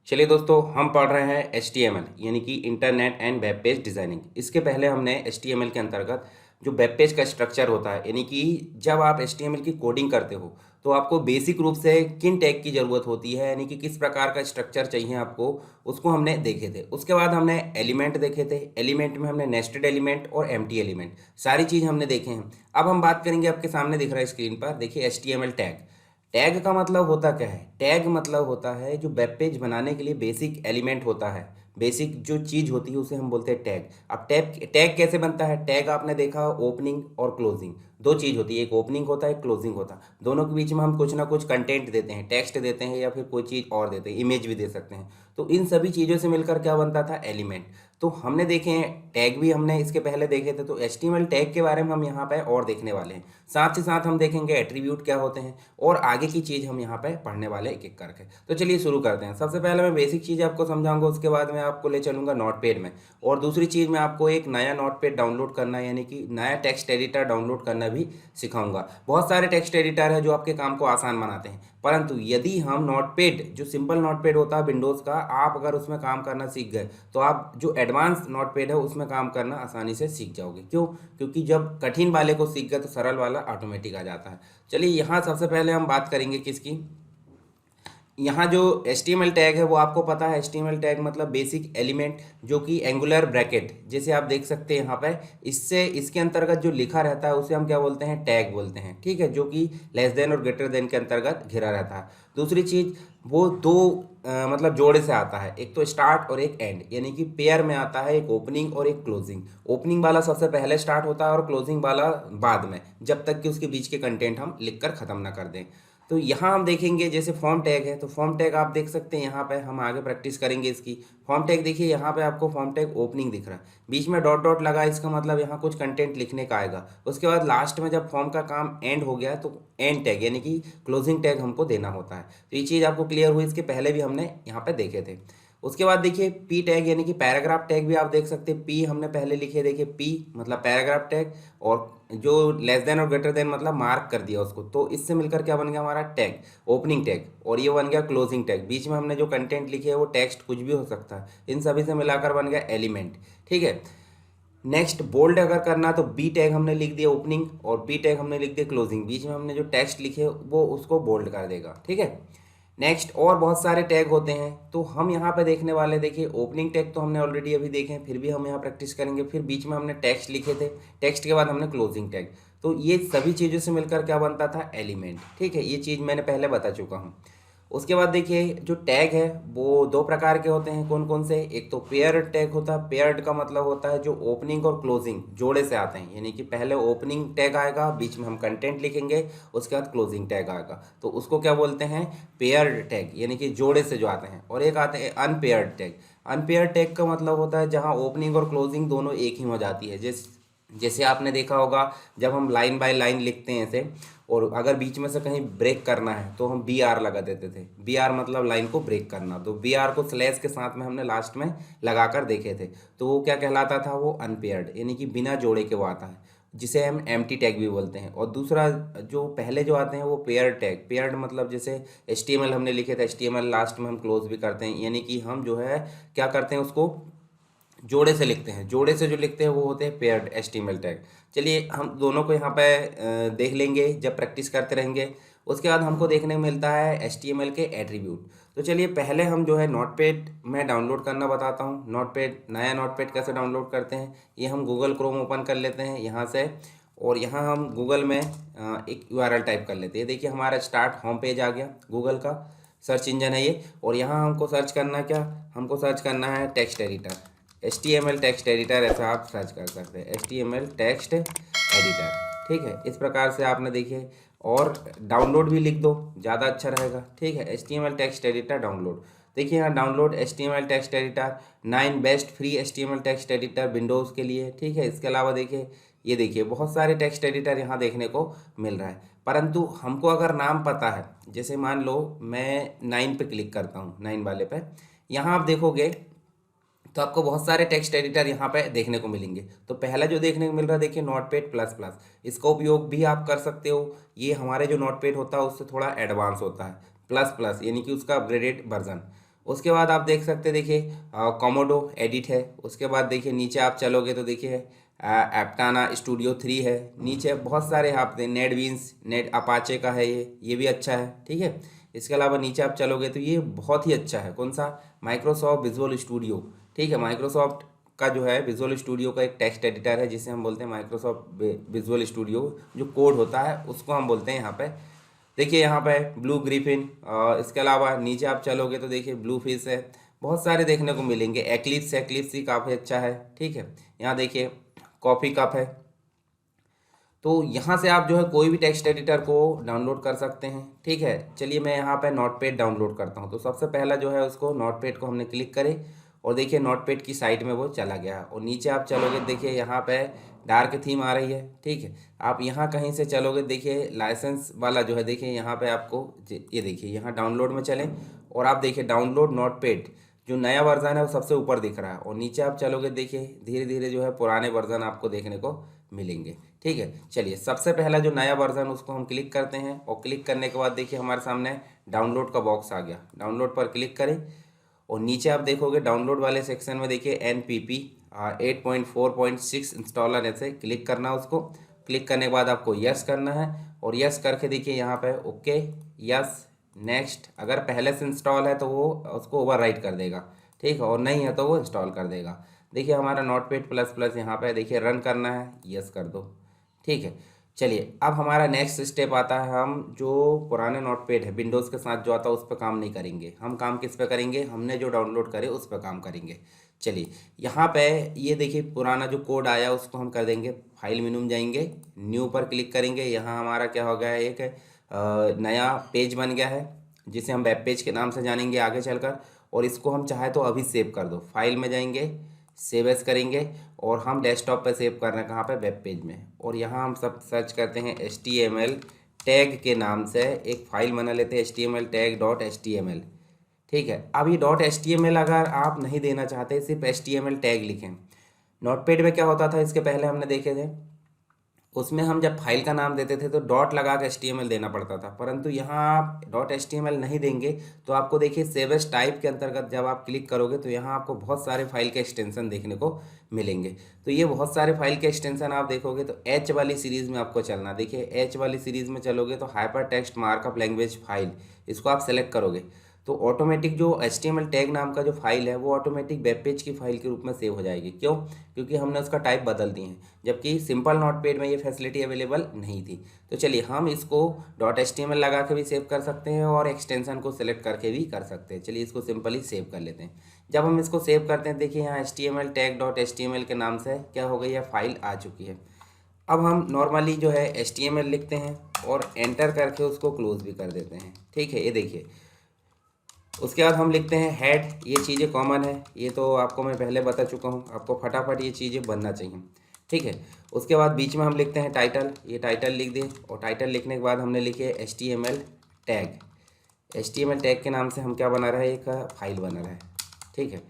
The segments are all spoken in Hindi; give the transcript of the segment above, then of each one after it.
चलिए दोस्तों, हम पढ़ रहे हैं HTML यानी कि internet and web page designing. इसके पहले हमने HTML के अंतर्गत जो वेब पेज का स्ट्रक्चर होता है, यानी कि जब आप HTML की कोडिंग करते हो तो आपको बेसिक रूप से किन टैग की ज़रूरत होती है, यानी कि किस प्रकार का स्ट्रक्चर चाहिए आपको, उसको हमने देखे थे। उसके बाद हमने एलिमेंट देखे थे। एलिमेंट में हमने नेस्टेड एलिमेंट और एम्प्टी एलिमेंट सारी चीज़ हमने देखे हैं। अब हम बात करेंगे, आपके सामने दिख रहा है स्क्रीन पर, देखिए HTML टैग। टैग का मतलब होता क्या है? टैग मतलब होता है जो वेब पेज बनाने के लिए बेसिक एलिमेंट होता है, बेसिक जो चीज़ होती है उसे हम बोलते हैं टैग। अब टैग टैग कैसे बनता है? टैग आपने देखा, ओपनिंग और क्लोजिंग दो चीज़ होती है, एक ओपनिंग होता है, एक क्लोजिंग होता है। दोनों के बीच में हम कुछ ना कुछ कंटेंट देते हैं, टेक्स्ट देते हैं या फिर कोई चीज़ और देते हैं, इमेज भी दे सकते हैं। तो इन सभी चीज़ों से मिलकर क्या बनता था? एलिमेंट। तो हमने देखे हैं टैग भी, हमने इसके पहले देखे थे। तो HTML टैग के बारे में हम यहाँ पे और देखने वाले हैं। साथ ही साथ हम देखेंगे एट्रीब्यूट क्या होते हैं और आगे की चीज़ हम यहाँ पे पढ़ने वाले एक एक करके। तो चलिए शुरू करते हैं। सबसे पहले मैं बेसिक चीज़ आपको समझाऊंगा, उसके बाद मैं आपको ले चलूँगा नोटपैड में। और दूसरी चीज़ मैं आपको एक नया नोटपैड डाउनलोड करना, यानी कि नया टेक्स्ट एडिटर डाउनलोड करना भी सिखाऊंगा। बहुत सारे टेक्स्ट एडिटर है जो आपके काम को आसान बनाते हैं, परंतु यदि हम नोटपैड, जो सिंपल नोटपैड होता है विंडोज़ का, आप अगर उसमें काम करना सीख गए तो आप जो एडवांस नोटपैड है उसमें काम करना आसानी से सीख जाओगे। क्यों? क्योंकि जब कठिन वाले को सीख गए तो सरल वाला ऑटोमेटिक आ जाता है। चलिए यहाँ सबसे पहले हम बात करेंगे किसकी। यहाँ जो HTML टैग है वो आपको पता है, HTML टैग मतलब बेसिक एलिमेंट, जो कि एंगुलर ब्रैकेट जैसे आप देख सकते हैं यहाँ पे, इससे इसके अंतर्गत जो लिखा रहता है उसे हम क्या बोलते हैं? टैग बोलते हैं। ठीक है, जो कि लेस देन और ग्रेटर देन के अंतर्गत घिरा रहता है। दूसरी चीज़, वो दो मतलब जोड़े से आता है, एक तो स्टार्ट और एक एंड, यानी कि पेयर में आता है, एक ओपनिंग और एक क्लोजिंग। ओपनिंग वाला सबसे पहले स्टार्ट होता है और क्लोजिंग वाला बाद में, जब तक कि उसके बीच के कंटेंट हम लिख कर ख़त्म ना कर दें। तो यहाँ हम देखेंगे जैसे फॉर्म टैग है, तो फॉर्म टैग आप देख सकते हैं यहाँ पे, हम आगे प्रैक्टिस करेंगे इसकी। फॉर्म टैग देखिए, यहाँ पे आपको फॉर्म टैग ओपनिंग दिख रहा है, बीच में डॉट डॉट लगा है, इसका मतलब यहाँ कुछ कंटेंट लिखने का आएगा। उसके बाद लास्ट में जब फॉर्म का काम एंड हो गया तो एंड टैग यानी कि क्लोजिंग टैग हमको देना होता है। तो ये चीज़ आपको क्लियर हुई, इसके पहले भी हमने यहाँ पे देखे थे। उसके बाद देखिए पी टैग यानी कि पैराग्राफ टैग भी आप देख सकते हैं। पी हमने पहले लिखे, देखिए पी मतलब पैराग्राफ टैग, और जो लेस देन और ग्रेटर देन मतलब मार्क कर दिया उसको, तो इससे मिलकर क्या बन गया हमारा? Tag, opening tag. और ये बन गया क्लोजिंग टैग, बीच में हमने जो कंटेंट लिखे है वो टेक्स्ट कुछ भी हो सकता है, इन सभी से मिलाकर बन गया एलिमेंट। ठीक है, नेक्स्ट बोल्ड अगर करना तो बी टैग हमने लिख दिया ओपनिंग, और बी टैग हमने लिख दिया क्लोजिंग, बीच में हमने जो टेक्स्ट लिखे वो उसको बोल्ड कर देगा। ठीक है, नेक्स्ट और बहुत सारे टैग होते हैं, तो हम यहाँ पे देखने वाले, देखिए ओपनिंग टैग तो हमने ऑलरेडी अभी देखे हैं, फिर भी हम यहाँ प्रैक्टिस करेंगे। फिर बीच में हमने टेक्स्ट लिखे थे, टेक्स्ट के बाद हमने क्लोजिंग टैग। तो ये सभी चीज़ों से मिलकर क्या बनता था? एलिमेंट। ठीक है, ये चीज़ मैंने पहले बता चुका हूँ। उसके बाद देखिए जो टैग है वो दो प्रकार के होते हैं, कौन कौन से? एक तो पेयर टैग होता है। पेयर्ड का मतलब होता है जो ओपनिंग और क्लोजिंग जोड़े से आते हैं, यानी कि पहले ओपनिंग टैग आएगा, बीच में हम कंटेंट लिखेंगे, उसके बाद क्लोजिंग टैग आएगा, तो उसको क्या बोलते हैं? पेयर्ड टैग, यानी कि जोड़े से जो आते हैं। और एक आते हैं अनपेयर्ड टैग। अनपेयर्ड टैग का मतलब होता है जहाँ ओपनिंग और क्लोजिंग दोनों एक ही हो जाती है। जैसे आपने देखा होगा, जब हम लाइन बाय लाइन लिखते हैं ऐसे, और अगर बीच में से कहीं ब्रेक करना है तो हम BR लगा देते थे। BR मतलब लाइन को ब्रेक करना, तो BR को स्लैश के साथ में हमने लास्ट में लगाकर देखे थे, तो वो क्या कहलाता था? वो अनपेयर्ड, यानी कि बिना जोड़े के वो आता है, जिसे हम एम्प्टी टैग भी बोलते हैं। और दूसरा जो पहले जो आते हैं वो पेयर टैग। पेयर्ड मतलब जैसे HTML हमने लिखे थे, HTML लास्ट में हम क्लोज भी करते हैं, यानी कि हम जो है क्या करते हैं, उसको जोड़े से लिखते हैं। जोड़े से जो लिखते हैं वो होते हैं पेयर्ड HTML टैग। चलिए हम दोनों को यहाँ पे देख लेंगे जब प्रैक्टिस करते रहेंगे। उसके बाद हमको देखने को मिलता है HTML के एट्रीब्यूट। तो चलिए पहले हम जो है नोटपैड में डाउनलोड करना बताता हूँ। नोटपैड, नया नोटपैड कैसे डाउनलोड करते हैं, ये हम गूगल क्रोम ओपन कर लेते हैं यहाँ से, और यहाँ हम गूगल में एक URL टाइप कर लेते हैं। देखिए हमारा स्टार्ट होम पेज आ गया, गूगल का सर्च इंजन है ये। और यहाँ हमको सर्च करना क्या? हमको सर्च करना है text editor, HTML text editor, ऐसा आप सर्च कर सकते हैं, HTML टेक्स्ट एडिटर। ठीक है, इस प्रकार से आपने देखिए, और डाउनलोड भी लिख दो, ज़्यादा अच्छा रहेगा। ठीक है, HTML टेक्स्ट एडिटर डाउनलोड। देखिए यहाँ download HTML text editor 9 best free HTML text editor Windows के लिए। ठीक है, इसके अलावा देखिए, ये देखिए बहुत सारे टेक्स्ट एडिटर यहाँ देखने को मिल रहा है, परंतु हमको अगर नाम पता है, जैसे मान लो मैं 9 पे क्लिक करता हूँ, 9 वाले पे, यहाँ आप देखोगे तो आपको बहुत सारे टेक्स्ट एडिटर यहाँ पे देखने को मिलेंगे। तो पहला जो देखने को मिल रहा है देखिए नोटपैड प्लस प्लस, इसका उपयोग भी आप कर सकते हो। ये हमारे जो नोटपैड होता है उससे थोड़ा एडवांस होता है, प्लस प्लस यानी कि उसका अपग्रेडेड वर्जन। उसके बाद आप देख सकते हैं, देखिए कॉमोडो एडिट है। उसके बाद देखिए नीचे आप चलोगे तो देखिए एप्टाना स्टूडियो 3 है। नीचे बहुत सारे आप नेट बीन्स, नेट अपाचे का है, ये भी अच्छा है, ठीक है। इसके अलावा नीचे आप चलोगे तो ये बहुत ही अच्छा है, कौन सा, माइक्रोसॉफ्ट विजुअल स्टूडियो, ठीक है। माइक्रोसॉफ्ट का जो है विजुअल स्टूडियो का एक टेक्स्ट एडिटर है जिसे हम बोलते हैं माइक्रोसॉफ्ट विजुअल स्टूडियो। जो कोड होता है उसको हम बोलते हैं यहाँ पे। देखिए यहाँ पे ब्लू ग्रिफिन, इसके अलावा नीचे आप चलोगे तो देखिए ब्लू फिश है, बहुत सारे देखने को मिलेंगे। एक्लिप्स, एक्लिप्स ही काफ़ी अच्छा है, ठीक है। यहाँ देखिए कॉफ़ी कप है। तो यहाँ से आप जो है कोई भी टेक्स्ट एडिटर को डाउनलोड कर सकते हैं, ठीक है। चलिए मैं यहाँ पे नोटपैड डाउनलोड करता हूँ। तो सबसे पहला जो है उसको नोटपैड को हमने क्लिक करे और देखिए नोटपैड की साइड में वो चला गया। और नीचे आप चलोगे देखिए यहाँ पे डार्क थीम आ रही है, ठीक है। आप यहाँ कहीं से चलोगे देखिए लाइसेंस वाला जो है, देखिए यहाँ पे आपको ये देखिए यहाँ डाउनलोड में चलें और आप देखिए डाउनलोड नोटपैड जो नया वर्जन है वो सबसे ऊपर दिख रहा है। और नीचे आप चलोगे देखिए धीरे धीरे जो है पुराने वर्जन आपको देखने को मिलेंगे, ठीक है। चलिए सबसे पहला जो नया वर्जन उसको हम क्लिक करते हैं और क्लिक करने के बाद देखिए हमारे सामने डाउनलोड का बॉक्स आ गया। डाउनलोड पर क्लिक करें और नीचे आप देखोगे डाउनलोड वाले सेक्शन में देखिए NPP 8.4.6 इंस्टॉलर ऐसे क्लिक करना है। उसको क्लिक करने के बाद आपको यस करना है और यस करके देखिए यहाँ पे ओके, यस, नेक्स्ट। अगर पहले से इंस्टॉल है तो वो उसको ओवरराइट कर देगा, ठीक है, और नहीं है तो वो इंस्टॉल कर देगा। देखिए हमारा नोटपैड प्लस प्लस यहाँ पे देखिए रन करना है, यस कर दो, ठीक है। चलिए अब हमारा नेक्स्ट स्टेप आता है, हम जो पुराने नोटपैड है विंडोज़ के साथ जो आता है उस पर काम नहीं करेंगे। हम काम किस पे करेंगे, हमने जो डाउनलोड करे उस पर काम करेंगे। चलिए यहाँ पे ये देखिए पुराना जो कोड आया उसको हम कर देंगे, फाइल मेनू में जाएंगे, न्यू पर क्लिक करेंगे। यहाँ हमारा क्या हो गया है, एक नया पेज बन गया है जिसे हम वेब पेज के नाम से जानेंगे आगे चलकर। और इसको हम चाहे तो अभी सेव कर दो, फाइल में जाएंगे, सेव एज करेंगे और हम डेस्कटॉप पे सेव कर रहे हैं, कहाँ पे, वेब पेज में। और यहाँ हम सब सर्च करते हैं HTML टैग के नाम से एक फ़ाइल बना लेते हैं, HTML टैग डॉट HTML, ठीक है। अब ये डॉट HTML अगर आप नहीं देना चाहते, सिर्फ HTML टैग लिखें। नोटपैड में क्या होता था, इसके पहले हमने देखे थे, उसमें हम जब फाइल का नाम देते थे तो डॉट लगा के HTML देना पड़ता था, परंतु यहाँ आप डॉट HTML नहीं देंगे तो आपको देखिए सेव एज टाइप के अंतर्गत जब आप क्लिक करोगे तो यहाँ आपको बहुत सारे फाइल के एक्सटेंशन देखने को मिलेंगे। तो ये बहुत सारे फाइल के एक्सटेंशन आप देखोगे तो H वाली सीरीज़ में आपको चलना। देखिए H वाली सीरीज़ में चलोगे तो hyper text markup language file, इसको आप सेलेक्ट करोगे तो ऑटोमेटिक जो HTML टैग नाम का जो फाइल है वो ऑटोमेटिक वेब पेज की फाइल के रूप में सेव हो जाएगी। क्यों, क्योंकि हमने उसका टाइप बदल दिए हैं, जबकि सिंपल नोटपैड में ये फैसिलिटी अवेलेबल नहीं थी। तो चलिए हम इसको डॉट HTML लगा के भी सेव कर सकते हैं और एक्सटेंशन को सिलेक्ट करके भी कर सकते हैं। चलिए इसको सिंपली सेव कर लेते हैं। जब हम इसको सेव करते हैं देखिए यहाँ HTML टैग डॉट HTML के नाम से क्या हो गई है, फाइल आ चुकी है। अब हम नॉर्मली जो है HTML लिखते हैं और एंटर करके उसको क्लोज भी कर देते हैं, ठीक है। ये देखिए उसके बाद हम लिखते हैं हेड, ये चीज़ें कॉमन है, ये तो आपको मैं पहले बता चुका हूँ, आपको फटाफट ये चीज़ें बनना चाहिए, ठीक है। उसके बाद बीच में हम लिखते हैं टाइटल, ये टाइटल लिख दें और टाइटल लिखने के बाद हमने लिखे HTML टैग। HTML टैग के नाम से हम क्या बना रहा है, एक फाइल बना रहा है, ठीक है।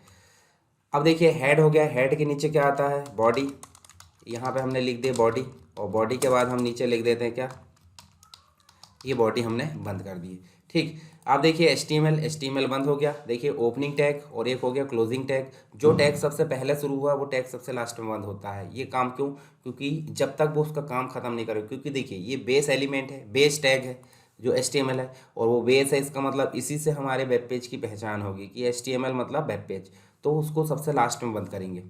अब देखिए हेड हो गया, हेड के नीचे क्या आता है, बॉडी, यहाँ पे हमने लिख दिया बॉडी और बॉडी के बाद हम नीचे लिख देते हैं क्या, ये बॉडी हमने बंद कर दी है, ठीक। आप देखिए HTML बंद हो गया। देखिए ओपनिंग टैग और एक हो गया क्लोजिंग टैग। जो टैग सबसे पहले शुरू हुआ वो टैग सबसे लास्ट में बंद होता है। ये काम क्यों, क्योंकि जब तक वो उसका काम खत्म नहीं करे, क्योंकि देखिए ये बेस एलिमेंट है, बेस टैग है जो HTML है और वो बेस है, इसका मतलब इसी से हमारे वेब पेज की पहचान होगी कि HTML मतलब वेब पेज, तो उसको सबसे लास्ट में बंद करेंगे।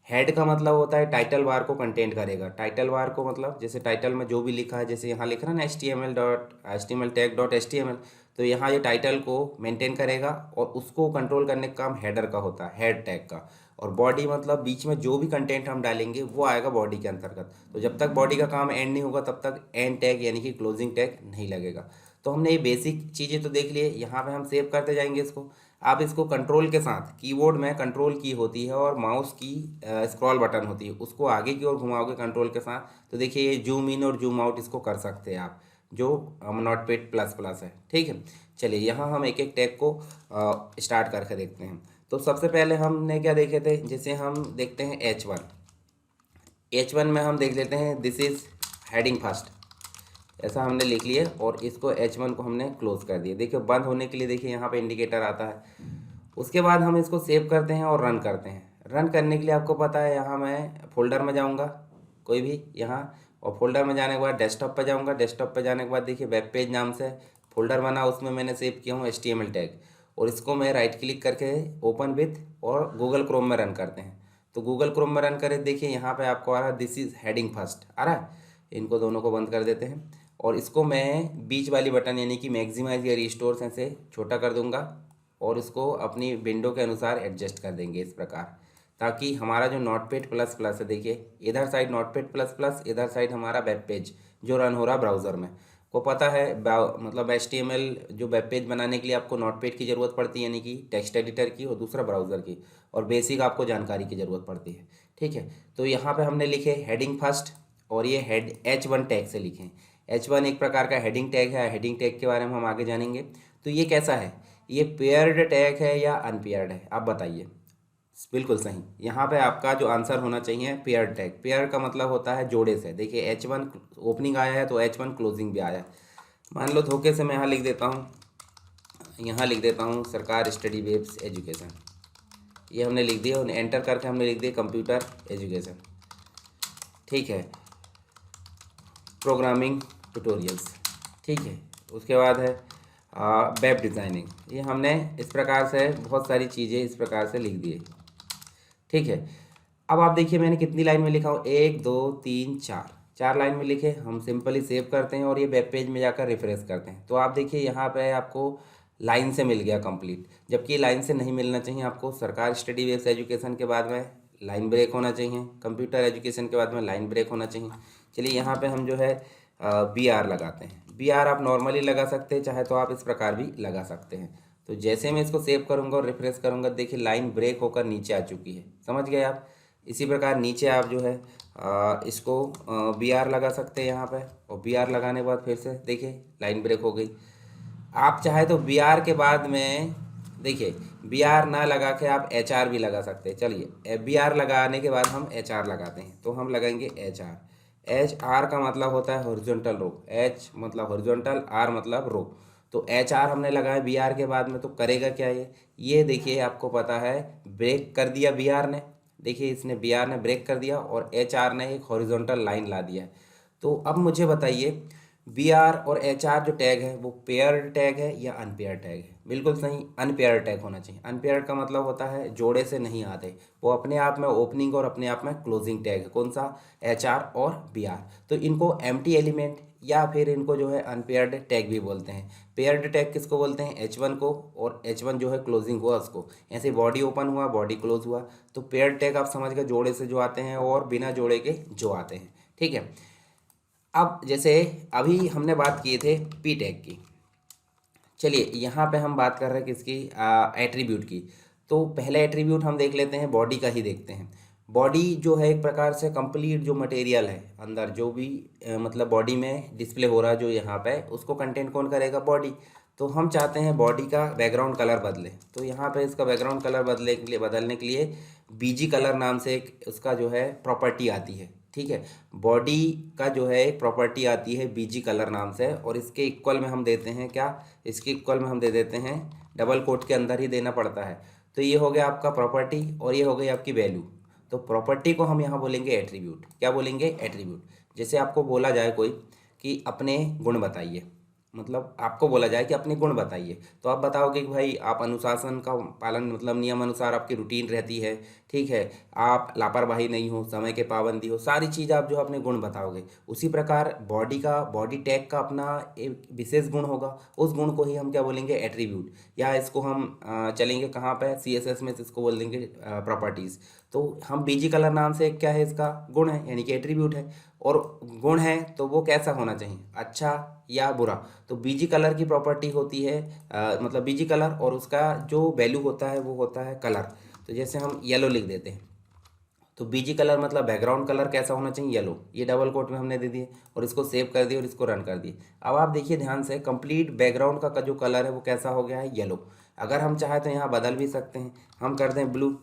हेड का मतलब होता है टाइटल बार को कंटेंट करेगा। टाइटल बार को मतलब जैसे टाइटल में जो भी लिखा है, जैसे यहाँ लिख रहा है ना HTML टैग डॉट HTML, तो यहाँ ये टाइटल को मेंटेन करेगा और उसको कंट्रोल करने का काम हेडर का होता है, हेड टैग का। और बॉडी मतलब बीच में जो भी कंटेंट हम डालेंगे वो आएगा बॉडी के अंतर्गत। तो जब तक बॉडी का काम एंड नहीं होगा तब तक एंड टैग यानी कि क्लोजिंग टैग नहीं लगेगा। तो हमने ये बेसिक चीज़ें तो देख लिए। यहाँ पे हम सेव करते जाएंगे इसको। आप इसको कंट्रोल के साथ, कीबोर्ड में कंट्रोल की होती है और माउस की स्क्रॉल बटन होती है, उसको आगे की ओर घुमाओगे कंट्रोल के साथ तो देखिए ये जूम इन और जूम आउट इसको कर सकते हैं आप, जो नोटपैड प्लस प्लस है, ठीक है। चलिए यहाँ हम एक एक टैग को स्टार्ट करके देखते हैं। तो सबसे पहले हमने क्या देखे थे, जैसे हम देखते हैं H1 में हम देख लेते हैं दिस इज़ हेडिंग फर्स्ट, ऐसा हमने लिख लिया और इसको H1 को हमने क्लोज कर दिया। देखिए बंद होने के लिए देखिए यहाँ पे इंडिकेटर आता है उसके बाद हम इसको सेव करते हैं और रन करते हैं। रन करने के लिए आपको पता है, यहाँ मैं फोल्डर में जाऊँगा कोई भी यहाँ, और फोल्डर में जाने के बाद डेस्कटॉप पे जाऊँगा। डेस्कटॉप पे जाने के बाद देखिए वेब पेज नाम से फोल्डर बना, उसमें मैंने सेव किया हूँ HTML टैग, और इसको मैं राइट क्लिक करके ओपन विथ और गूगल क्रोम में रन करते हैं। तो गूगल क्रोम में रन करें, देखिए यहाँ पे आपको आ रहा है दिस इज़ हेडिंग फर्स्ट आ रहा है। इनको दोनों को बंद कर देते हैं और इसको मैं बीच वाली बटन यानी कि मैक्सिमाइज या रिस्टोर से छोटा कर दूंगा और इसको अपनी विंडो के अनुसार एडजस्ट कर देंगे इस प्रकार, ताकि हमारा जो नोटपैड प्लस प्लस है, देखिए इधर साइड नोटपैड प्लस प्लस, इधर साइड हमारा वेब पेज जो रन हो रहा है ब्राउज़र में। को पता है मतलब HTML जो वेब पेज बनाने के लिए आपको नोटपैड की ज़रूरत पड़ती है यानी कि टेक्स्ट एडिटर की, और दूसरा ब्राउज़र की, और बेसिक आपको जानकारी की ज़रूरत पड़ती है। ठीक है, तो यहाँ पे हमने लिखे हेडिंग फर्स्ट, और ये हेड H1 टैग से लिखें। H1 एक प्रकार का हेडिंग टैग है, हेडिंग टैग के बारे में हम आगे जानेंगे। तो ये कैसा है, ये पेयर्ड टैग है या अनपेयर्ड है, आप बताइए। बिल्कुल सही, यहाँ पे आपका जो आंसर होना चाहिए पेयर्ड टैग। पेयर का मतलब होता है जोड़े से। देखिए H1 ओपनिंग आया है तो H1 क्लोजिंग भी आया है। मान लो धोखे से मैं यहाँ लिख देता हूँ, यहाँ लिख देता हूँ सरकार स्टडी बेस्ड एजुकेशन, ये हमने लिख दिया, और एंटर करके हमने लिख दिया कंप्यूटर एजुकेशन। ठीक है, प्रोग्रामिंग ट्यूटोरियल्स। ठीक है, उसके बाद है वेब डिज़ाइनिंग। ये हमने इस प्रकार से बहुत सारी चीज़ें इस प्रकार से लिख दिए। ठीक है, अब आप देखिए मैंने कितनी लाइन में लिखा हूँ, 1 2 3 4, 4 लाइन में लिखे। हम सिंपली सेव करते हैं और ये वेब पेज में जाकर रिफ्रेश करते हैं। तो आप देखिए यहाँ पे आपको लाइन से मिल गया कंप्लीट, जबकि लाइन से नहीं मिलना चाहिए आपको। सरकार स्टडी बेस्ड एजुकेशन के बाद में लाइन ब्रेक होना चाहिए, कंप्यूटर एजुकेशन के बाद में लाइन ब्रेक होना चाहिए। चलिए यहाँ पे हम जो है BR लगाते हैं। BR आप नॉर्मली लगा सकते हैं, चाहे तो आप इस प्रकार भी लगा सकते हैं। तो जैसे मैं इसको सेव करूँगा और रिफ्रेश करूँगा, देखिए लाइन ब्रेक होकर नीचे आ चुकी है, समझ गए आप। इसी प्रकार नीचे आप जो है इसको BR लगा सकते हैं यहाँ पे, और BR लगाने के बाद फिर से देखिए लाइन ब्रेक हो गई। आप चाहे तो BR के बाद में देखिए BR ना लगा के आप HR भी लगा सकते हैं। चलिए BR लगाने के बाद हम HR लगाते हैं, तो हम लगाएंगे HR। HR का मतलब होता है हॉरिजॉन्टल रो, H मतलब हॉरिजॉन्टल, R मतलब रो। तो HR हमने लगाया BR के बाद में, तो करेगा क्या ये देखिए आपको पता है ब्रेक कर दिया BR ने। देखिए इसने BR ने ब्रेक कर दिया और HR ने एक हॉरिजॉन्टल लाइन ला दिया है। तो अब मुझे बताइए BR और HR जो टैग है वो पेयर्ड टैग है या अनपेयर टैग है। बिल्कुल सही, अनपेयर टैग होना चाहिए। अनपेयर का मतलब होता है जोड़े से नहीं आते, वो अपने आप में ओपनिंग और अपने आप में क्लोजिंग टैग है। कौन सा, HR और BR। तो इनको एम्प्टी एलिमेंट या फिर इनको जो है अनपेयर्ड टैग भी बोलते हैं। पेयर्ड टैग किसको बोलते हैं, H1 को, और H1 जो है क्लोजिंग हुआ उसको। ऐसे बॉडी ओपन हुआ, बॉडी क्लोज हुआ। तो पेयर्ड टैग आप समझ गए, जोड़े से जो आते हैं और बिना जोड़े के जो आते हैं। ठीक है, अब जैसे अभी हमने बात किए थे P टैग की, चलिए यहाँ पे हम बात कर रहे हैं किसकी, एट्रीब्यूट की। तो पहले एट्रीब्यूट हम देख लेते हैं, बॉडी का ही देखते हैं। बॉडी जो है एक प्रकार से कंप्लीट जो मटेरियल है अंदर जो भी मतलब बॉडी में डिस्प्ले हो रहा है जो यहाँ पे, उसको कंटेंट कौन करेगा, बॉडी। तो हम चाहते हैं बॉडी का बैकग्राउंड कलर बदले, तो यहाँ पे इसका बैकग्राउंड कलर बदलने के लिए BG कलर नाम से एक उसका जो है प्रॉपर्टी आती है। ठीक है, बॉडी का जो है एक प्रॉपर्टी आती है BG कलर नाम से, और इसके इक्वल में हम देते हैं क्या, इसके इक्वल में हम दे देते हैं, डबल कोट के अंदर ही देना पड़ता है। तो ये हो गया आपका प्रॉपर्टी और ये हो गई आपकी वैल्यू। तो प्रॉपर्टी को हम यहाँ बोलेंगे एट्रीब्यूट। क्या बोलेंगे, एट्रीब्यूट। जैसे आपको बोला जाए कोई कि अपने गुण बताइए, मतलब आपको बोला जाए कि अपने गुण बताइए, तो आप बताओगे कि भाई आप अनुशासन का पालन, मतलब नियम अनुसार आपकी रूटीन रहती है। ठीक है, आप लापरवाही नहीं हो, समय के पाबंदी हो, सारी चीज़ आप जो अपने गुण बताओगे। उसी प्रकार बॉडी का, बॉडी टैग का अपना एक विशेष गुण होगा, उस गुण को ही हम क्या बोलेंगे, एट्रीब्यूट। या इसको हम चलेंगे कहाँ पे, CSS में, इसको बोल देंगे प्रॉपर्टीज़। तो हम BG कलर नाम से क्या है, इसका गुण है यानी कि एट्रीब्यूट है। और गुण है तो वो कैसा होना चाहिए, अच्छा या बुरा। तो BG कलर की प्रॉपर्टी होती है मतलब BG कलर, और उसका जो वैल्यू होता है वो होता है कलर। तो जैसे हम येलो लिख देते हैं, तो BG कलर मतलब बैकग्राउंड कलर कैसा होना चाहिए, येलो। ये डबल कोट में हमने दे दिए और इसको सेव कर दिया और इसको रन कर दिए। अब आप देखिए ध्यान से, कंप्लीट बैकग्राउंड का जो कलर है वो कैसा हो गया है, येलो। अगर हम चाहें तो यहाँ बदल भी सकते हैं, हम कर दें ब्लू।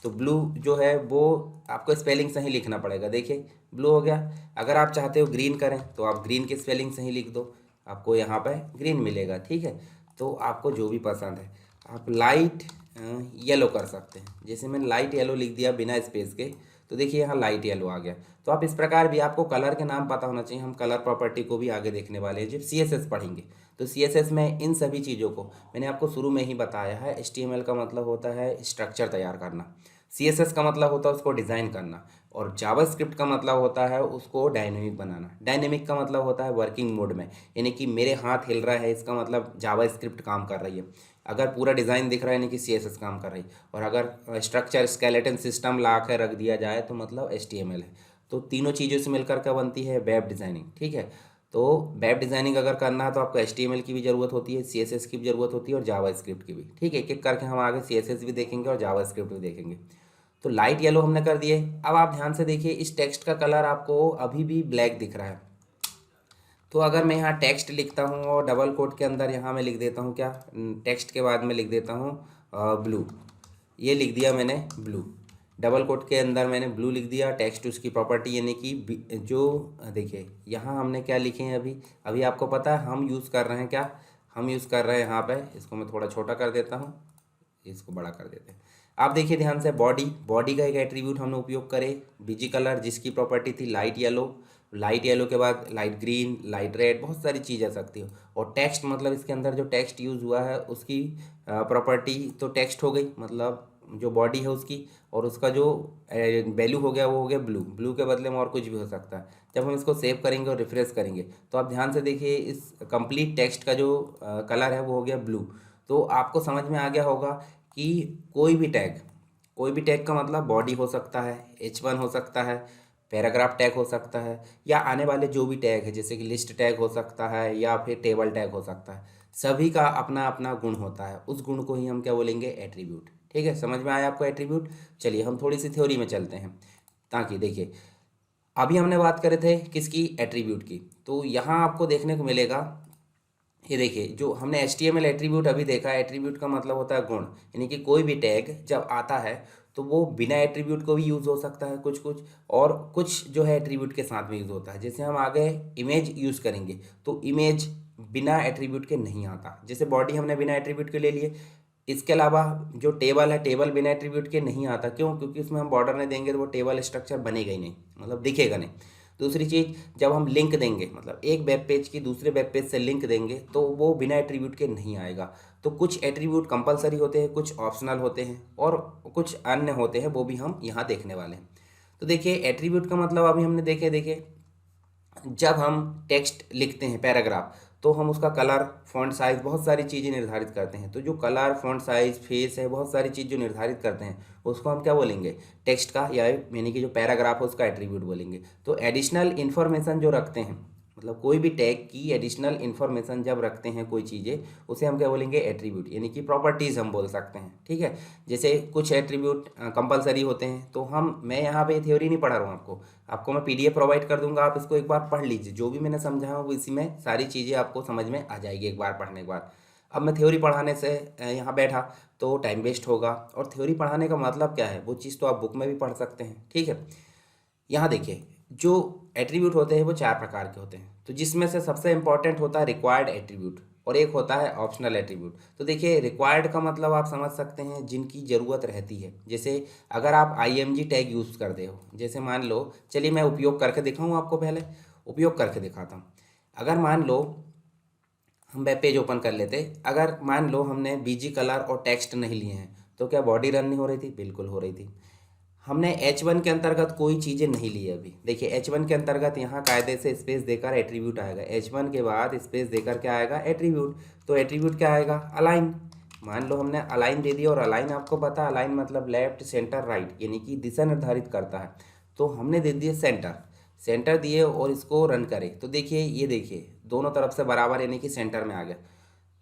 तो ब्लू जो है वो आपको स्पेलिंग सही लिखना पड़ेगा, देखिए ब्लू हो गया। अगर आप चाहते हो ग्रीन करें तो आप ग्रीन की स्पेलिंग सही लिख दो, आपको यहाँ पे ग्रीन मिलेगा। ठीक है, तो आपको जो भी पसंद है, आप लाइट येलो कर सकते हैं। जैसे मैंने लाइट येलो लिख दिया बिना स्पेस के, तो देखिए यहाँ लाइट येलो आ गया। तो आप इस प्रकार भी, आपको कलर के नाम पता होना चाहिए। हम कलर प्रॉपर्टी को भी आगे देखने वाले हैं जब CSS पढ़ेंगे। तो CSS में इन सभी चीज़ों को मैंने आपको शुरू में ही बताया है। HTML का मतलब होता है स्ट्रक्चर तैयार करना, CSS का मतलब होता है उसको डिज़ाइन करना, और जावास्क्रिप्ट का मतलब होता है उसको डायनेमिक बनाना। डायनेमिक का मतलब होता है वर्किंग मोड में, यानी कि मेरे हाथ हिल रहा है इसका मतलब जावास्क्रिप्ट काम कर रही है। अगर पूरा डिज़ाइन दिख रहा है यानी कि CSS काम कर रही है, और अगर स्ट्रक्चर स्केलेटन सिस्टम ला कर रख दिया जाए तो मतलब HTML है। तो तीनों चीज़ों से मिलकर क्या बनती है? Web designing. ठीक है, तो वेब डिज़ाइनिंग अगर करना है तो आपको HTML की भी ज़रूरत होती है, CSS की भी ज़रूरत होती है, और जावास्क्रिप्ट की भी। ठीक है, एक एक करके हम आगे CSS भी देखेंगे और जावास्क्रिप्ट भी देखेंगे। तो लाइट येलो हमने कर दिए। अब आप ध्यान से देखिए, इस टेक्स्ट का कलर आपको अभी भी ब्लैक दिख रहा है। तो अगर मैं यहाँ टेक्स्ट लिखता हूँ और डबल कोट के अंदर यहाँ मैं लिख देता हूँ क्या, टेक्स्ट के बाद में लिख देता हूँ ब्लू। ये लिख दिया मैंने ब्लू, डबल कोट के अंदर मैंने ब्लू लिख दिया। टेक्स्ट उसकी प्रॉपर्टी यानी कि जो, देखिए यहाँ हमने क्या लिखे हैं अभी। अभी आपको पता है हम यूज़ कर रहे हैं क्या, हम यूज़ कर रहे हैं यहाँ पे, इसको मैं थोड़ा छोटा कर देता हूँ, इसको बड़ा कर देते हैं। आप देखिए ध्यान से, बॉडी, बॉडी का एक एट्रीब्यूट हमने उपयोग करे, बीजी कलर जिसकी प्रॉपर्टी थी लाइट येलो। लाइट येलो के बाद लाइट ग्रीन, लाइट रेड, बहुत सारी चीज़ आ सकती हो। और टेक्स्ट मतलब इसके अंदर जो टेक्स्ट यूज़ हुआ है उसकी प्रॉपर्टी तो टेक्स्ट हो गई, मतलब जो बॉडी है उसकी, और उसका जो वैल्यू हो गया वो हो गया ब्लू। ब्लू के बदले में और कुछ भी हो सकता है। जब हम इसको सेव करेंगे और रिफ्रेश करेंगे तो आप ध्यान से देखिए, इस कंप्लीट टेक्स्ट का जो कलर है वो हो गया ब्लू। तो आपको समझ में आ गया होगा कि कोई भी टैग, कोई भी टैग का मतलब बॉडी हो सकता है, H1 हो सकता है, पैराग्राफ टैग हो सकता है, या आने वाले जो भी टैग है जैसे कि लिस्ट टैग हो सकता है या फिर टेबल टैग हो सकता है। सभी का अपना अपना गुण होता है, उस गुण को ही हम क्या बोलेंगे? एट्रीब्यूट। ठीक है, समझ में आया आपको एट्रीब्यूट? चलिए हम थोड़ी सी थ्योरी में चलते हैं, ताकि देखिए अभी हमने बात करे थे किसकी? एट्रीब्यूट की। तो यहाँ आपको देखने को मिलेगा, ये देखिए जो हमने HTML एट्रीब्यूट अभी देखा, एट्रीब्यूट का मतलब होता है गुण, यानी कि कोई भी टैग जब आता है तो वो बिना एट्रीब्यूट को भी यूज़ हो सकता है कुछ कुछ, और कुछ जो है एट्रीब्यूट के साथ में यूज़ होता है। जैसे हम आगे इमेज यूज़ करेंगे तो इमेज बिना एट्रीब्यूट के नहीं आता। जैसे बॉडी हमने बिना एट्रीब्यूट के ले लिए। इसके अलावा जो टेबल है, टेबल बिना एट्रीब्यूट के नहीं आता। क्यों? क्योंकि उसमें हम बॉर्डर नहीं देंगे तो वो टेबल स्ट्रक्चर बनेगा ही नहीं, मतलब दिखेगा नहीं। दूसरी चीज़, जब हम लिंक देंगे, मतलब एक वेब पेज की दूसरे वेब पेज से लिंक देंगे तो वो बिना एट्रीब्यूट के नहीं आएगा। तो कुछ एट्रीब्यूट कंपलसरी होते हैं, कुछ ऑप्शनल होते हैं, और कुछ अन्य होते हैं, वो भी हम यहाँ देखने वाले हैं। तो देखिए एट्रीब्यूट का मतलब अभी हमने देखे, देखिए जब हम टेक्स्ट लिखते हैं पैराग्राफ, तो हम उसका कलर, फॉन्ट साइज़, बहुत सारी चीज़ें निर्धारित करते हैं। तो जो कलर, फॉन्ट साइज़, फेस है, बहुत सारी चीज़ जो निर्धारित करते हैं उसको हम क्या बोलेंगे? टेक्स्ट का, या यानी कि जो पैराग्राफ है उसका एट्रीब्यूट बोलेंगे। तो एडिशनल इन्फॉर्मेशन जो रखते हैं, मतलब कोई भी टैग की एडिशनल इन्फॉर्मेशन जब रखते हैं कोई चीज़ें, उसे हम क्या बोलेंगे? एट्रीब्यूट, यानी कि प्रॉपर्टीज़ हम बोल सकते हैं। ठीक है, जैसे कुछ एट्रीब्यूट कंपलसरी होते हैं, तो मैं यहाँ पे थ्योरी नहीं पढ़ा रहा हूँ आपको, आपको मैं PDF प्रोवाइड कर दूंगा, आप इसको एक बार पढ़ लीजिए। जो भी मैंने समझाया वो इसी में सारी चीज़ें आपको समझ में आ जाएगी एक बार पढ़ने के बाद। अब मैं थ्योरी पढ़ाने से यहाँ बैठा तो टाइम वेस्ट होगा, और थ्योरी पढ़ाने का मतलब क्या है वो चीज़ तो आप बुक में भी पढ़ सकते हैं। ठीक है, यहाँ देखिए जो एट्रीब्यूट होते हैं वो 4 प्रकार के होते हैं। तो जिसमें से सबसे इंपॉर्टेंट होता है रिक्वायर्ड एट्रीब्यूट, और एक होता है ऑप्शनल एट्रीब्यूट। तो देखिए रिक्वायर्ड का मतलब आप समझ सकते हैं जिनकी ज़रूरत रहती है। जैसे अगर आप IMG टैग यूज़ करते हो, जैसे मान लो, चलिए मैं उपयोग करके दिखाऊँ आपको, पहले उपयोग करके दिखाता हूँ। अगर मान लो हम वेब पेज ओपन कर लेते, अगर मान लो हमने बीजी कलर और टेक्स्ट नहीं लिए हैं, तो क्या बॉडी रन नहीं हो रही थी? बिल्कुल हो रही थी। हमने H1 के अंतर्गत कोई चीज़ें नहीं ली है अभी। देखिए H1 के अंतर्गत यहाँ कायदे से स्पेस देकर एट्रीब्यूट आएगा, H1 के बाद स्पेस देकर क्या आएगा? एट्रीब्यूट। तो एट्रीब्यूट क्या आएगा? अलाइन। मान लो हमने अलाइन दे दिया, और अलाइन आपको पता है, अलाइन मतलब लेफ्ट, सेंटर, राइट, यानी कि दिशा निर्धारित करता है। तो हमने दे दिए सेंटर, सेंटर दिए और इसको रन करें तो देखिए, ये देखिए दोनों तरफ से बराबर, यानी कि सेंटर में आ गया।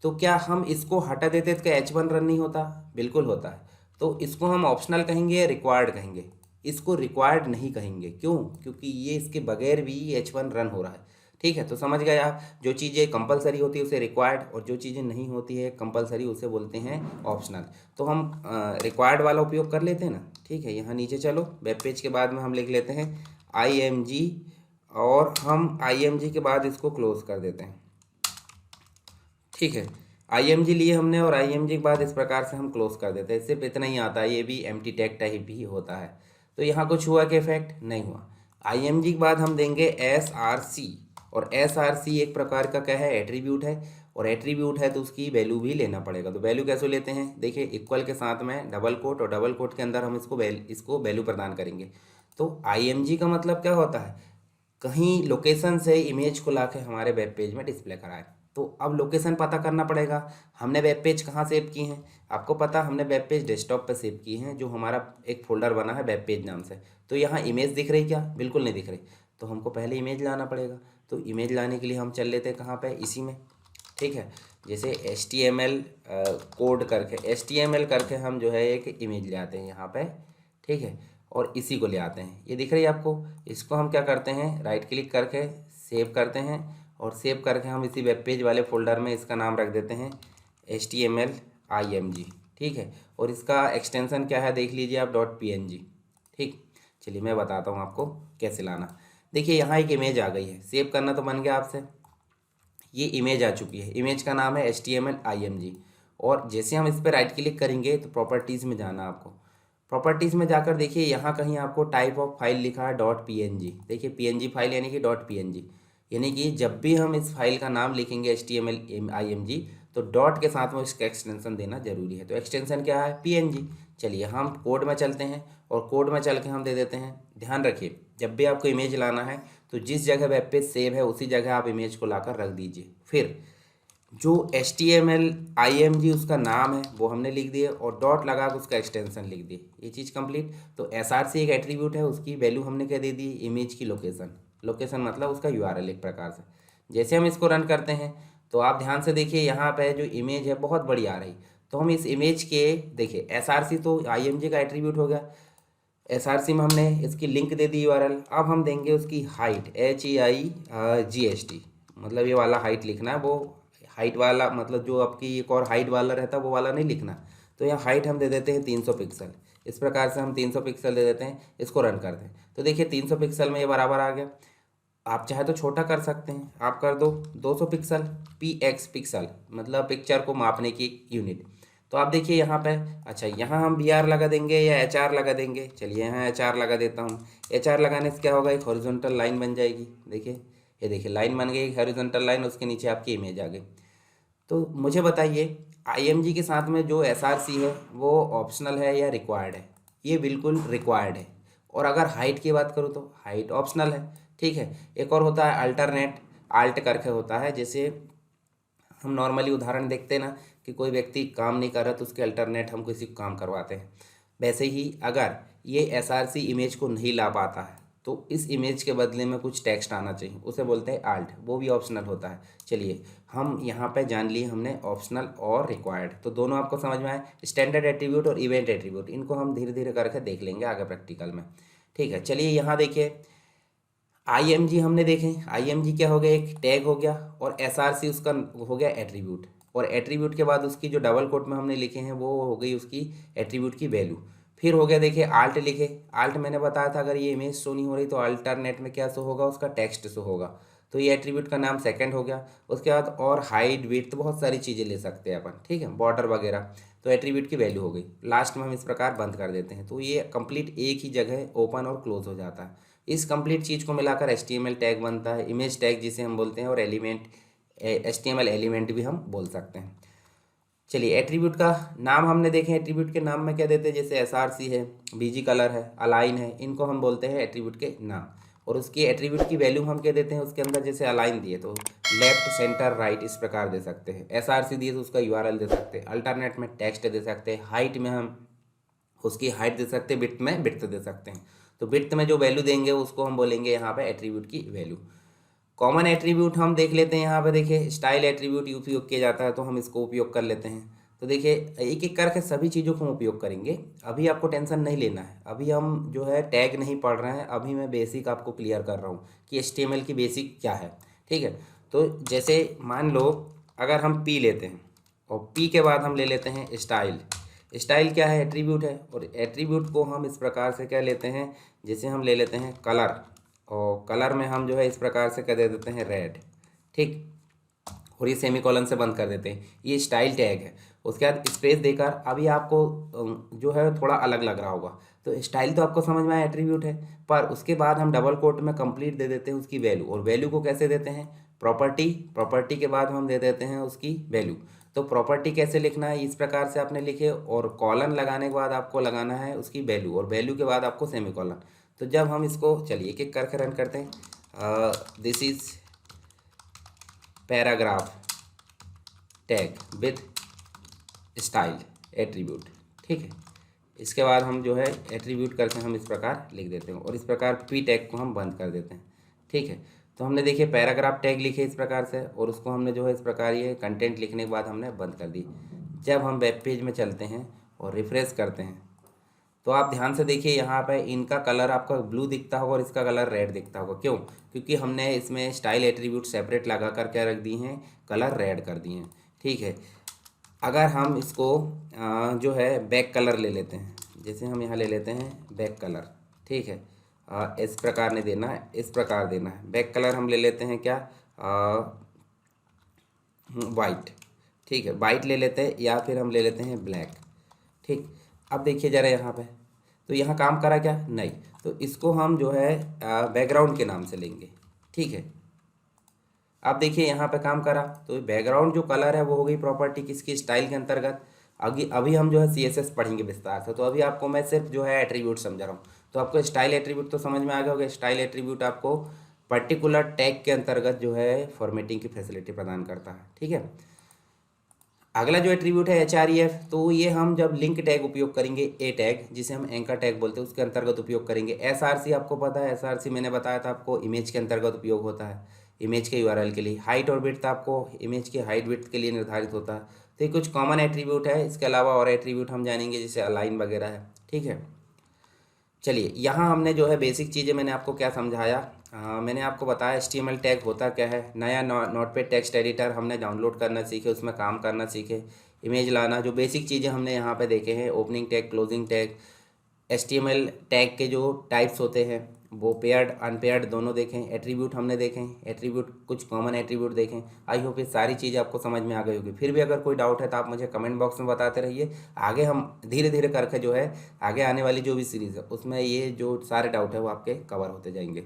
तो क्या हम इसको हटा देते तो क्या H1 रन नहीं होता? बिल्कुल होता है। तो इसको हम ऑप्शनल कहेंगे या रिक्वायर्ड कहेंगे? इसको रिक्वायर्ड नहीं कहेंगे। क्यों? क्योंकि ये इसके बगैर भी H1 रन हो रहा है। ठीक है, तो समझ गए आप, जो चीज़ें कंपलसरी होती है उसे रिक्वायर्ड, और जो चीज़ें नहीं होती है कंपलसरी उसे बोलते हैं ऑप्शनल। तो हम रिक्वायर्ड वाला उपयोग कर लेते हैं ना। ठीक है, यहाँ नीचे चलो, वेब पेज के बाद में हम लिख लेते हैं IMG, और हम IMG के बाद इसको क्लोज कर देते हैं। ठीक है, IMG लिए हमने और IMG के बाद इस प्रकार से हम क्लोज कर देते हैं। सिर्फ इतना ही आता है, ये भी एम्प्टी टैग टाइप ही होता है। तो यहाँ कुछ हुआ कि इफेक्ट नहीं हुआ। IMG के बाद हम देंगे SRC, और SRC एक प्रकार का क्या है, एट्रीब्यूट है, और एट्रीब्यूट है तो उसकी वैल्यू भी लेना पड़ेगा। तो वैल्यू कैसे लेते हैं, देखिए इक्वल के साथ में डबल कोट, और डबल कोट के अंदर हम इसको वैल्यू प्रदान करेंगे। तो IMG का मतलब क्या होता है, कहीं लोकेशन से इमेज को लाके हमारे वेब पेज में डिस्प्ले कराए। तो अब लोकेशन पता करना पड़ेगा। हमने वेब पेज कहाँ सेव की हैं, आपको पता, हमने वेब पेज डेस्कटॉप पे सेव की हैं, जो हमारा एक फोल्डर बना है वेब पेज नाम से। तो यहाँ इमेज दिख रही क्या, बिल्कुल नहीं दिख रही। तो हमको पहले इमेज लाना पड़ेगा। तो इमेज लाने के लिए हम चल लेते हैं कहाँ पे, इसी में, ठीक है। जैसे HTML कोड करके, HTML करके हम जो है एक इमेज ले आते हैं यहाँ पे, ठीक है, और इसी को ले आते हैं। ये दिख रही है आपको, इसको हम क्या करते हैं, राइट क्लिक करके सेव करते हैं, और सेव करके हम इसी वेब पेज वाले फोल्डर में इसका नाम रख देते हैं HTML IMG, ठीक है। और इसका एक्सटेंशन क्या है देख लीजिए आप, .png, ठीक। चलिए मैं बताता हूँ आपको कैसे लाना। देखिए यहाँ एक इमेज आ गई है, सेव करना तो बन गया आपसे। ये इमेज आ चुकी है, इमेज का नाम है HTML IMG। और जैसे हम इस पर राइट क्लिक करेंगे तो प्रॉपर्टीज़ में जाना आपको। प्रॉपर्टीज़ में जाकर देखिए यहाँ कहीं आपको टाइप ऑफ फाइल लिखा है .png, देखिए PNG फाइल यानी कि .png, यानी कि जब भी हम इस फाइल का नाम लिखेंगे HTML IMG तो डॉट के साथ में इसका एक्सटेंशन देना जरूरी है। तो एक्सटेंशन क्या है, PNG। चलिए हम कोड में चलते हैं, और कोड में चल के हम दे देते हैं। ध्यान रखिए जब भी आपको इमेज लाना है तो जिस जगह वेब पेज सेव है उसी जगह आप इमेज को लाकर रख दीजिए। फिर जो HTML IMG उसका नाम है वो हमने लिख दिए, और डॉट लगा के उसका एक्सटेंशन लिख दिए। ये चीज़ कंप्लीट। तो SRC एक एट्रीब्यूट है, उसकी वैल्यू हमने क्या दे दी, इमेज की लोकेशन। लोकेशन मतलब उसका URL एक प्रकार से। जैसे हम इसको रन करते हैं तो आप ध्यान से देखिए यहाँ पे जो इमेज है बहुत बड़ी आ रही। तो हम इस इमेज के, देखिए SRC तो IMG का एट्रीब्यूट हो गया, SRC में हमने इसकी लिंक दे दी URL। अब हम देंगे उसकी हाइट, HEIGHT, मतलब ये वाला हाइट लिखना है, वो हाइट वाला मतलब जो आपकी एक और हाइट वाला रहता है वो वाला नहीं लिखना। तो यहाँ हाइट हम दे देते हैं 300 पिक्सल। इस प्रकार से हम 300 पिक्सल दे देते हैं, इसको रन करते हैं तो देखिए 300 पिक्सल में ये बराबर आ गया। आप चाहे तो छोटा कर सकते हैं, आप कर दो 200 पिक्सल, PX पिक्सल मतलब पिक्चर को मापने की यूनिट। तो आप देखिए यहाँ पे, अच्छा यहाँ हम BR लगा देंगे या HR लगा देंगे। चलिए यहाँ HR लगा देता हूँ। HR लगाने से क्या होगा, एक हॉरिजॉन्टल लाइन बन जाएगी। देखिए ये देखिए लाइन बन गई, हॉरिजॉन्टल लाइन, उसके नीचे आपकी इमेज आ गई। तो मुझे बताइए IMG के साथ में जो SRC है वो ऑप्शनल है या रिक्वायर्ड है। ये बिल्कुल रिक्वायर्ड है। और अगर हाइट की बात करूँ तो हाइट ऑप्शनल है, ठीक है। एक और होता है अल्टरनेट, आल्ट करके होता है। जैसे हम नॉर्मली उदाहरण देखते हैं ना कि कोई व्यक्ति काम नहीं कर रहा तो उसके अल्टरनेट हम किसी को काम करवाते हैं। वैसे ही अगर ये SRC इमेज को नहीं ला पाता है तो इस इमेज के बदले में कुछ टेक्स्ट आना चाहिए, उसे बोलते हैं आल्ट, वो भी ऑप्शनल होता है। चलिए हम यहाँ पे जान लिए हमने ऑप्शनल और रिक्वायर्ड, तो दोनों आपको समझ में आए। स्टैंडर्ड एट्रीब्यूट और इवेंट एट्रीब्यूट, इनको हम धीरे धीरे करके देख लेंगे आगे प्रैक्टिकल में, ठीक है। चलिए यहाँ देखिए IMG हमने देखे, IMG क्या हो गया, एक टैग हो गया, और SRC उसका हो गया एट्रीब्यूट। और एट्रीब्यूट के बाद उसकी जो डबल कोट में हमने लिखे हैं वो हो गई उसकी एट्रीब्यूट की वैल्यू। फिर हो गया देखिए आल्ट लिखे, आल्ट मैंने बताया था अगर ये इमेज शो नहीं हो रही तो अल्टरनेट में क्या शो होगा, उसका टेक्स्ट शो होगा। तो ये एट्रीब्यूट का नाम सेकंड हो गया। उसके बाद और हाइट विड्थ तो बहुत सारी चीज़ें ले सकते हैं अपन, ठीक है, बॉर्डर वगैरह। तो एट्रीब्यूट की वैल्यू हो गई। लास्ट में हम इस प्रकार बंद कर देते हैं, तो ये कंप्लीट एक ही जगह ओपन और क्लोज हो जाता है। इस कंप्लीट चीज़ को मिलाकर HTML टैग बनता है, इमेज टैग जिसे हम बोलते हैं, और एलिमेंट HTML एलिमेंट भी हम बोल सकते हैं। चलिए एट्रीब्यूट का नाम हमने देखे, एट्रीब्यूट के नाम में क्या देते हैं, जैसे SRC है, BG कलर है, अलाइन है, इनको हम बोलते हैं एट्रीब्यूट के नाम। और उसकी एट्रीब्यूट की वैल्यू हम क्या देते हैं उसके अंदर, जैसे अलाइन दिए तो लेफ्ट सेंटर राइट इस प्रकार दे सकते हैं, SRC दिए तो उसका URL दे सकते हैं, अल्टरनेट में टेक्स्ट दे सकते हैं, हाइट में हम उसकी हाइट दे सकते हैं, बिट में बिट दे सकते हैं। तो बिट में जो वैल्यू देंगे उसको हम बोलेंगे यहाँ पे एट्रीब्यूट की वैल्यू। कॉमन एट्रीब्यूट हम देख लेते हैं, यहाँ पे देखिए स्टाइल एट्रीब्यूट उपयोग किया जाता है तो हम इसको उपयोग कर लेते हैं। तो देखिए एक एक करके सभी चीज़ों को हम उपयोग करेंगे। अभी आपको टेंशन नहीं लेना है, अभी हम जो है टैग नहीं पढ़ रहे हैं, अभी मैं बेसिक आपको क्लियर कर रहा हूँ कि HTML की बेसिक क्या है, ठीक है। तो जैसे मान लो अगर हम P लेते हैं और P के बाद हम ले लेते हैं स्टाइल। स्टाइल क्या है, एट्रीब्यूट है, और एट्रीब्यूट को हम इस प्रकार से क्या लेते हैं, जैसे हम ले लेते हैं कलर, और कलर में हम जो है इस प्रकार से क्या दे देते हैं रेड, ठीक। और ये सेमीकोलन से बंद कर देते हैं। ये स्टाइल टैग है। उसके बाद स्पेस देकर अभी आपको जो है थोड़ा अलग लग रहा होगा, तो स्टाइल तो आपको समझ में आया एट्रीब्यूट है, पर उसके बाद हम डबल कोट में कंप्लीट दे देते हैं उसकी वैल्यू। और वैल्यू को कैसे देते हैं, प्रॉपर्टी, प्रॉपर्टी के बाद हम दे देते हैं उसकी वैल्यू। तो प्रॉपर्टी कैसे लिखना है, इस प्रकार से आपने लिखे, और कॉलन लगाने के बाद आपको लगाना है उसकी वैल्यू, और वैल्यू के बाद आपको सेमीकोलन। तो जब हम इसको चलिए एक एक करके रन करते हैं, this is paragraph tag with style attribute, ठीक है। इसके बाद हम जो है एट्रीब्यूट करके हम इस प्रकार लिख देते हैं, और इस प्रकार पी टैग को हम बंद कर देते हैं, ठीक है। तो हमने देखिए पैराग्राफ टैग लिखे इस प्रकार से, और उसको हमने जो है इस प्रकार ये कंटेंट लिखने के बाद हमने बंद कर दी। जब हम वेब पेज में चलते हैं और रिफ्रेश करते हैं, तो आप ध्यान से देखिए यहाँ पे इनका कलर आपका ब्लू दिखता होगा और इसका कलर रेड दिखता होगा। क्यों? क्योंकि हमने इसमें स्टाइल एट्रीब्यूट सेपरेट लगा कर क्या रख दी हैं, कलर रेड कर दिए हैं, ठीक है। अगर हम इसको जो है बैक कलर ले लेते हैं, जैसे हम यहाँ ले लेते हैं बैक कलर, ठीक है। इस प्रकार नहीं देना है, इस प्रकार देना है। बैक कलर हम ले लेते हैं क्या, वाइट, ठीक है, वाइट ले लेते हैं, या फिर हम ले लेते हैं ब्लैक, ठीक। अब देखिए ज़रा यहाँ पे, तो यहाँ काम करा क्या, नहीं, तो इसको हम जो है बैकग्राउंड के नाम से लेंगे, ठीक है। अब देखिए यहाँ पे काम करा, तो बैकग्राउंड जो कलर है वो हो गई प्रॉपर्टी किसकी, स्टाइल के अंतर्गत। अभी हम जो है CSS पढ़ेंगे विस्तार से, तो अभी आपको मैं सिर्फ जो है एट्रीब्यूट समझा रहा हूँ। तो आपको स्टाइल एट्रीब्यूट तो समझ में आ गया होगा। स्टाइल एट्रीब्यूट आपको पर्टिकुलर टैग के अंतर्गत जो है फॉर्मेटिंग की फैसिलिटी प्रदान करता है, ठीक है। अगला जो एट्रीब्यूट है HREF, तो ये हम जब लिंक टैग उपयोग करेंगे, ए टैग जिसे हम एंकर टैग बोलते हैं, उसके अंतर्गत उपयोग करेंगे। SRC आपको पता है, SRC मैंने बताया था आपको, इमेज के अंतर्गत उपयोग होता है, इमेज के URL के लिए। हाइट और विड्थ आपको इमेज के हाइट विड्थ के लिए निर्धारित होता है। तो ये कुछ कॉमन एट्रीब्यूट है। इसके अलावा और एट्रीब्यूट हम जानेंगे, जैसे अलाइन वगैरह है, ठीक है। चलिए यहाँ हमने जो है बेसिक चीज़ें मैंने आपको क्या समझाया, मैंने आपको बताया HTML टैग होता क्या है। नया नोटपैड टेक्स्ट एडिटर हमने डाउनलोड करना सीखे, उसमें काम करना सीखे, इमेज लाना, जो बेसिक चीज़ें हमने यहाँ पे देखे हैं, opening tag, closing tag, HTML tag के जो टाइप्स होते हैं वो पेयर्ड अनपेयर्ड दोनों देखें, एट्रीब्यूट हमने देखें, एट्रीब्यूट कुछ कॉमन एट्रीब्यूट देखें। आई होप ये सारी चीज़ें आपको समझ में आ गई होगी। फिर भी अगर कोई डाउट है तो आप मुझे कमेंट बॉक्स में बताते रहिए। आगे हम धीरे धीरे करके जो है आगे आने वाली जो भी सीरीज़ है उसमें ये जो सारे डाउट है वो आपके कवर होते जाएंगे।